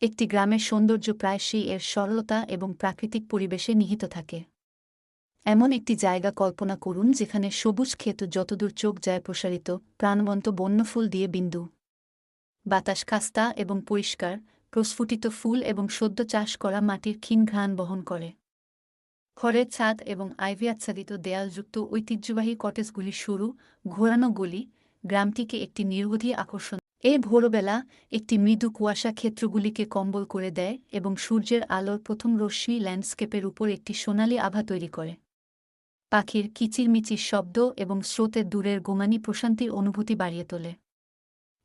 একটি গ্রামের সৌন্দর্য প্রায়শই এর সরলতা এবং প্রাকৃতিক পরিবেশে নিহিত থাকে। এমন একটি জায়গা কল্পনা করুন যেখানে সবুজ ক্ষেত যতদূর চোখ যায় প্রসারিত, প্রাণবন্ত বন্যফুল দিয়ে বিন্দু, বাতাস খাস্তা এবং পরিষ্কার, প্রস্ফুটিত ফুল এবং সদ্য চাষ করা মাটির ক্ষীণ ঘ্রাণ বহন করে। খড়ের ছাদ এবং আইভি আচ্ছাদিত দেয়ালযুক্ত ঐতিহ্যবাহী কটেজগুলির সরু, ঘোরানো গলি গ্রামটিকে একটি নির্বোধী আকর্ষণ। এই ভোরবেলা একটি মৃদু কুয়াশা ক্ষেত্রগুলিকে কম্বল করে দেয় এবং সূর্যের আলোর প্রথম রশ্মি ল্যান্ডস্কেপের উপর একটি সোনালি আভা তৈরি করে। পাখির কিচিরমিচির শব্দ এবং স্রোতের দূরের গোমানি প্রশান্তির অনুভূতি বাড়িয়ে তোলে।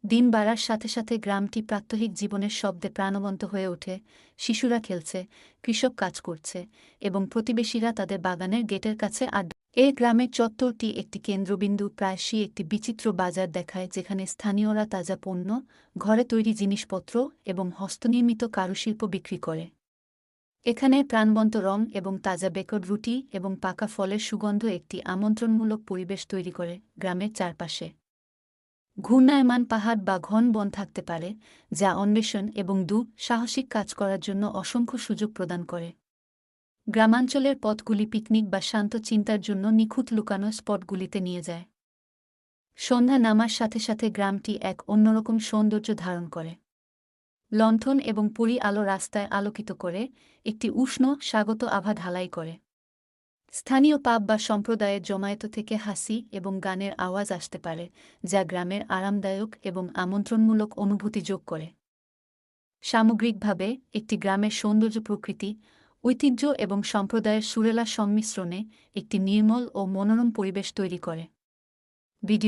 দিন বাড়ার সাথে সাথে গ্রামটি প্রাত্যহিক জীবনের শব্দে প্রাণবন্ত হয়ে ওঠে। শিশুরা খেলছে, কৃষক কাজ করছে এবং প্রতিবেশীরা তাদের বাগানের গেটের কাছে আড্ডা। এই গ্রামের চত্বরটি একটি কেন্দ্রবিন্দু, প্রায়শই একটি বিচিত্র বাজার দেখায় যেখানে স্থানীয়রা তাজা পণ্য, ঘরে তৈরি জিনিসপত্র এবং হস্তনির্মিত কারুশিল্প বিক্রি করে। এখানে প্রাণবন্ত রং এবং তাজা বেকড রুটি এবং পাকা ফলের সুগন্ধ একটি আমন্ত্রণমূলক পরিবেশ তৈরি করে। গ্রামের চারপাশে ঘূর্ণায়মান পাহাড় বা ঘন বন থাকতে পারে, যা অন্বেষণ এবং সাহসিক কাজ করার জন্য অসংখ্য সুযোগ প্রদান করে। গ্রামাঞ্চলের পথগুলি পিকনিক বা শান্ত চিন্তার জন্য নিখুঁত লুকানো স্পটগুলিতে নিয়ে যায়। সন্ধ্যা নামার সাথে সাথে গ্রামটি এক অন্যরকম সৌন্দর্য ধারণ করে। লণ্ঠন এবং পুরী আলো রাস্তায় আলোকিত করে একটি উষ্ণ স্বাগত আভা ঢালাই করে। স্থানীয় পাব বা সম্প্রদায়ের জমায়েত থেকে হাসি এবং গানের আওয়াজ আসতে পারে, যা গ্রামের আরামদায়ক এবং আমন্ত্রণমূলক অনুভূতি যোগ করে। সামগ্রিকভাবে একটি গ্রামের সৌন্দর্য প্রকৃতি, ঐতিহ্য এবং সম্প্রদায়ের সুরেলা সংমিশ্রণে একটি নির্মল ও মনোরম পরিবেশ তৈরি করে। ভিডিও